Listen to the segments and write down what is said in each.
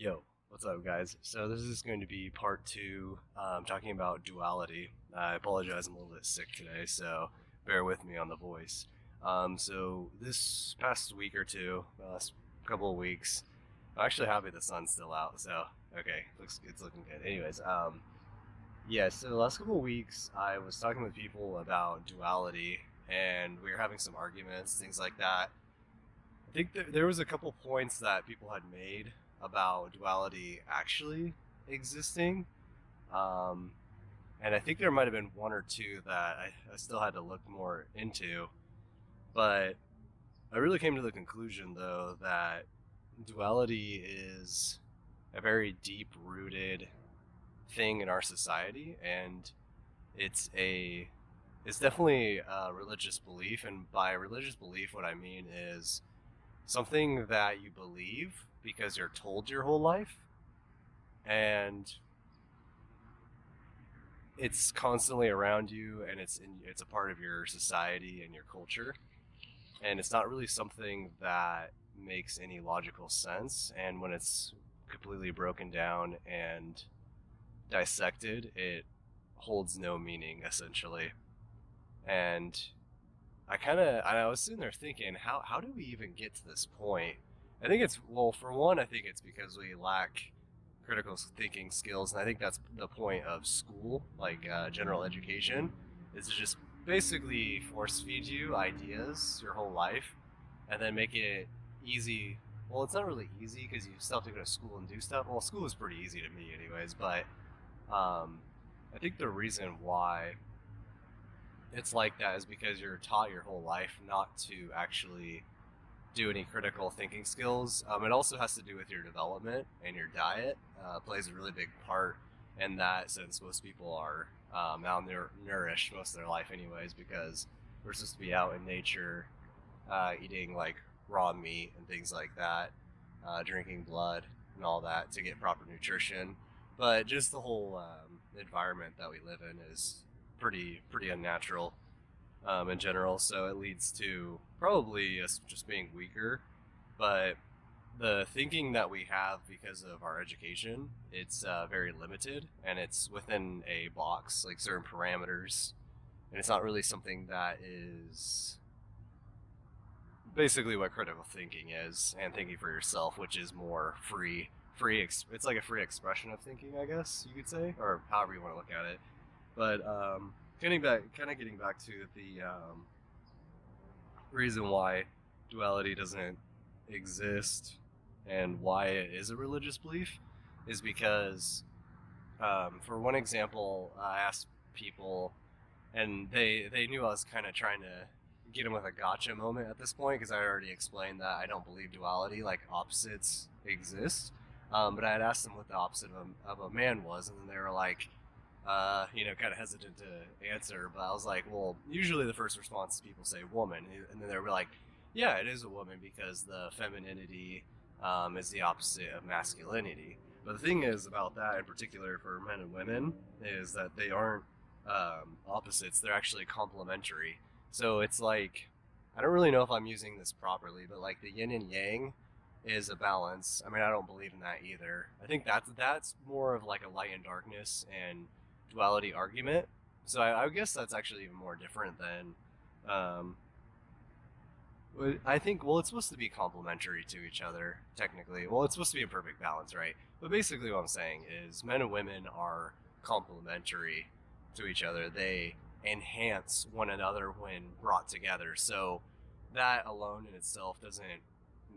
Yo, what's up, guys? So this is going to be part two, talking about duality. I apologize, I'm a little bit sick today, so bear with me on the voice. So this past week or two, last couple of weeks, I'm actually happy the sun's still out. So okay, it's looking good. Anyways, yeah. So the last couple of weeks, I was talking with people about duality, and we were having some arguments, things like that. I think there was a couple points that people had made about duality actually existing, um, and I think there might have been one or two that I still had to look more into. But I really came to the conclusion, though, that duality is a very deep-rooted thing in our society, and it's a it's definitely a religious belief. And by religious belief, what I mean is something that you believe because you're told your whole life, and it's constantly around you, and it's a part of your society and your culture, and it's not really something that makes any logical sense. And when it's completely broken down and dissected, it holds no meaning, essentially. And I was sitting there thinking, how do we even get to this point? I think it's, well, for one, I think it's because we lack critical thinking skills, and I think that's the point of school, like general education, is to just basically force feed you ideas your whole life, and then make it easy. Well, it's not really easy because you still have to go to school and do stuff. Well, school is pretty easy to me, anyways, but I think the reason why it's like that is because you're taught your whole life not to actually do any critical thinking skills. It also has to do with your development, and your diet plays a really big part in that, since most people are malnourished most of their life anyways, because we're supposed to be out in nature, eating like raw meat and things like that, drinking blood and all that to get proper nutrition. But just the whole environment that we live in is pretty unnatural, in general, so it leads to probably us just being weaker. But the thinking that we have because of our education, it's very limited, and it's within a box, like certain parameters, and it's not really something that is basically what critical thinking is, and thinking for yourself, which is more it's like a free expression of thinking, I guess you could say, or however you want to look at it. But getting back to the reason why duality doesn't exist and why it is a religious belief is because, for one example, I asked people, and they knew I was kind of trying to get them with a gotcha moment at this point, because I already explained that I don't believe duality, like opposites exist. But I had asked them what the opposite of a man was, and then they were like, kind of hesitant to answer. But I was like, well, usually the first response people say woman, and then they were like, yeah, it is a woman because the femininity is the opposite of masculinity. But the thing is about that, in particular for men and women, is that they aren't opposites; they're actually complementary. So it's like, I don't really know if I'm using this properly, but like the yin and yang is a balance. I mean, I don't believe in that either. I think that's more of like a light and darkness and duality argument. So I guess that's actually even more different than, I think, well, it's supposed to be complementary to each other, technically. Well, it's supposed to be a perfect balance, right? But basically what I'm saying is men and women are complementary to each other. They enhance one another when brought together. So that alone in itself doesn't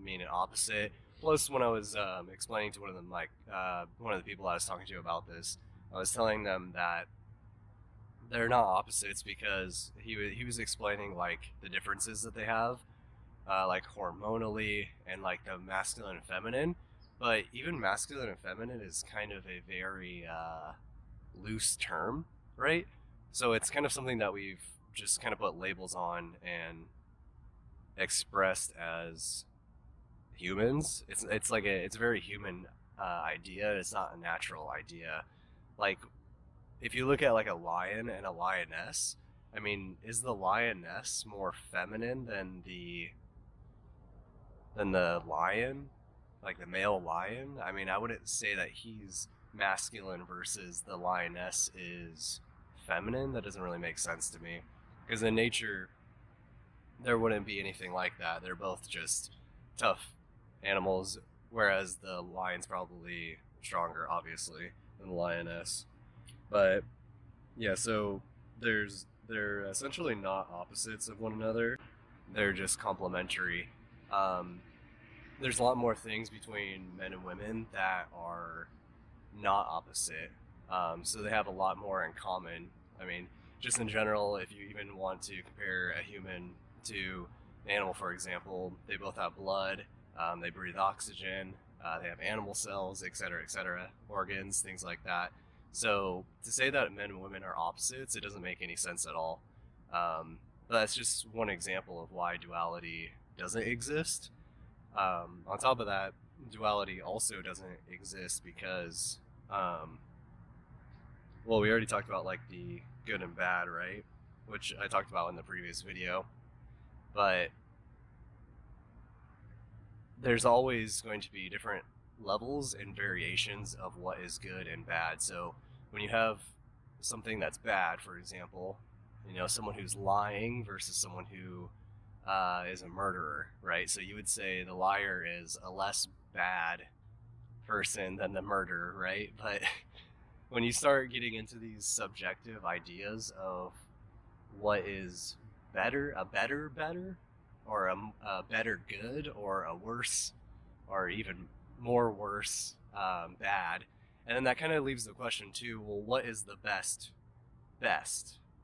mean an opposite. Plus, when I was explaining to one of them, like one of the people I was talking to about this, I was telling them that they're not opposites, because he was explaining like the differences that they have, like hormonally, and like the masculine and feminine. But even masculine and feminine is kind of a very loose term, right? So it's kind of something that we've just kind of put labels on and expressed as humans. It's a very human idea. It's not a natural idea. Like, if you look at like a lion and a lioness, I mean, is the lioness more feminine than the lion? like the male lion, I mean, I wouldn't say that he's masculine versus the lioness is feminine. That doesn't really make sense to me. Because in nature, there wouldn't be anything like that. They're both just tough animals, whereas the lion's probably stronger, obviously, than the lioness. But yeah, so they're essentially not opposites of one another. They're just complementary. Um, there's a lot more things between men and women that are not opposite. So they have a lot more in common. I mean, just in general, if you even want to compare a human to an animal, for example, they both have blood, they breathe oxygen, they have animal cells, etc., organs, things like that. So to say that men and women are opposites, it doesn't make any sense at all. But that's just one example of why duality doesn't exist. On top of that, duality also doesn't exist because, well, we already talked about like the good and bad, right? Which I talked about in the previous video. But there's always going to be different levels and variations of what is good and bad. So when you have something that's bad, for example, someone who's lying versus someone who is a murderer, right? So you would say the liar is a less bad person than the murderer, right? But when you start getting into these subjective ideas of what is better, or a better good, or a worse, or even more worse, bad, and then that kind of leaves the question too, well, what is the best,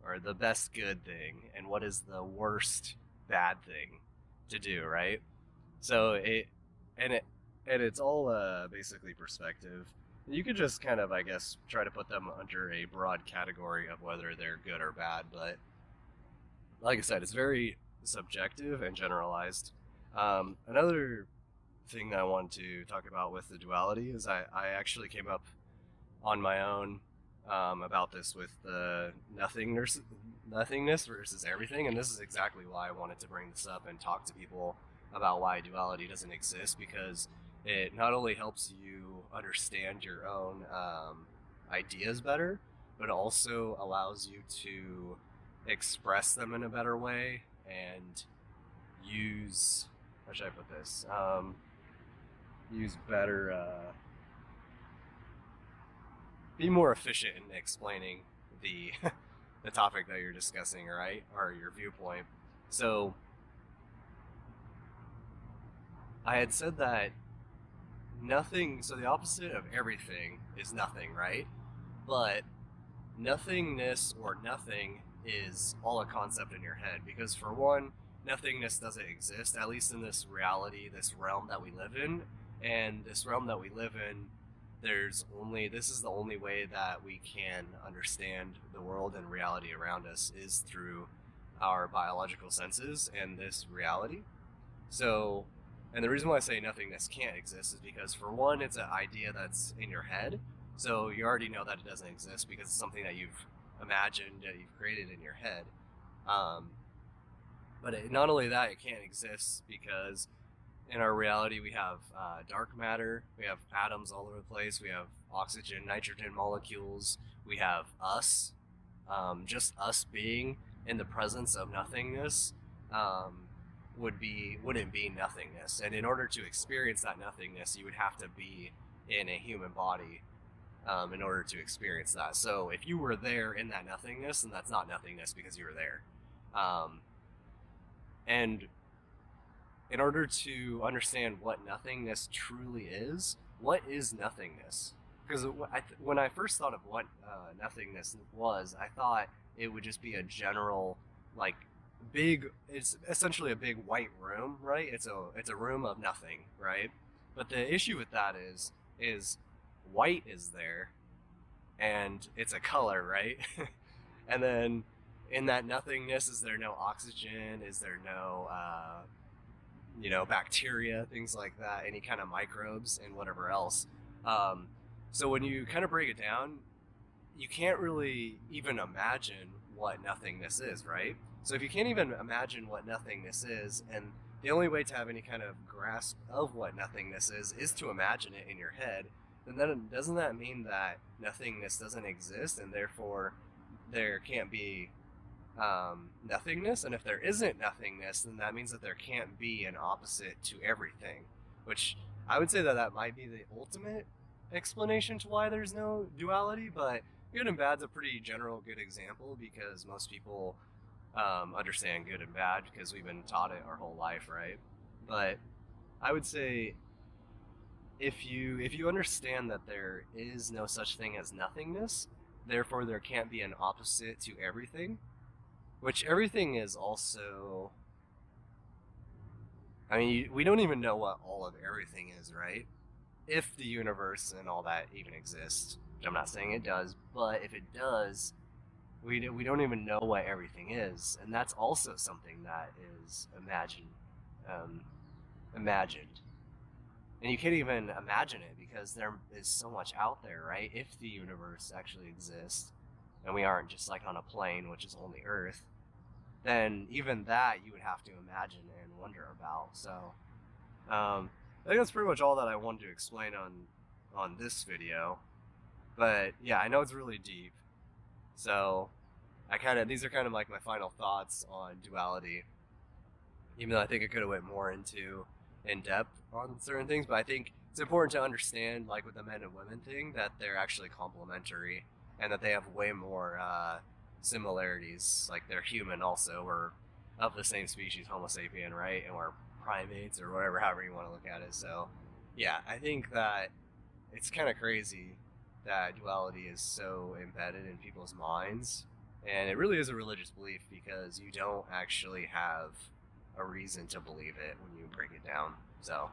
or the best good thing, and what is the worst bad thing to do, right? So it's all basically perspective. You could just kind of, I guess, try to put them under a broad category of whether they're good or bad, but like I said, it's very subjective and generalized. Another thing that I wanted to talk about with the duality is I actually came up on my own about this with the nothingness versus everything, and this is exactly why I wanted to bring this up and talk to people about why duality doesn't exist, because it not only helps you understand your own ideas better, but also allows you to express them in a better way and use, how should I put this, use better, be more efficient in explaining the the topic that you're discussing, right, or your viewpoint. So I had said that nothing, so the opposite of everything is nothing, right? But nothingness or nothing is all a concept in your head, because for one, nothingness doesn't exist, at least in this reality, this realm that we live in. And this realm that we live in, this is the only way that we can understand the world and reality around us, is through our biological senses and this reality. So, and the reason why I say nothingness can't exist is because, for one, it's an idea that's in your head, so you already know that it doesn't exist because it's something that you've imagined, that you've created in your head. But not only that, it can't exist because in our reality we have dark matter, we have atoms all over the place, we have oxygen, nitrogen molecules, we have us. Just us being in the presence of nothingness wouldn't be nothingness. And in order to experience that nothingness, you would have to be in a human body in order to experience that. So if you were there in that nothingness, then that's not nothingness because you were there. And in order to understand what nothingness truly is, what is nothingness? Because when I first thought of what nothingness was, I thought it would just be a general, like, it's essentially a big white room, right? It's a room of nothing, right? But the issue with that is white is there, and it's a color, right? And then in that nothingness, is there no oxygen? Is there no bacteria, things like that, any kind of microbes and whatever else. So when you kind of break it down, you can't really even imagine what nothingness is, right? So if you can't even imagine what nothingness is, and the only way to have any kind of grasp of what nothingness is to imagine it in your head, then doesn't that mean that nothingness doesn't exist, and therefore there can't be nothingness? And if there isn't nothingness, then that means that there can't be an opposite to everything, which I would say that that might be the ultimate explanation to why there's no duality. But good and bad's a pretty general good example, because most people understand good and bad because we've been taught it our whole life, right? But I would say if you understand that there is no such thing as nothingness, therefore there can't be an opposite to everything, which everything is also. I mean, we don't even know what all of everything is, right? If the universe and all that even exists, which I'm not saying it does, but if it does, we don't even know what everything is, and that's also something that is um, imagined, and you can't even imagine it because there is so much out there, right? If the universe actually exists, and we aren't just like on a plane, which is only Earth, then even that you would have to imagine and wonder about. So I think that's pretty much all that I wanted to explain on this video. But yeah, I know it's really deep, so these are kind of like my final thoughts on duality. Even though I think I could have went more in depth on certain things, but I think it's important to understand, like with the men and women thing, that they're actually complementary and that they have way more similarities. Like they're human also, we're of the same species, Homo sapien, right? And we're primates or whatever, however you want to look at it. So yeah, I think that it's kind of crazy that duality is so embedded in people's minds, and it really is a religious belief because you don't actually have a reason to believe it when you break it down. So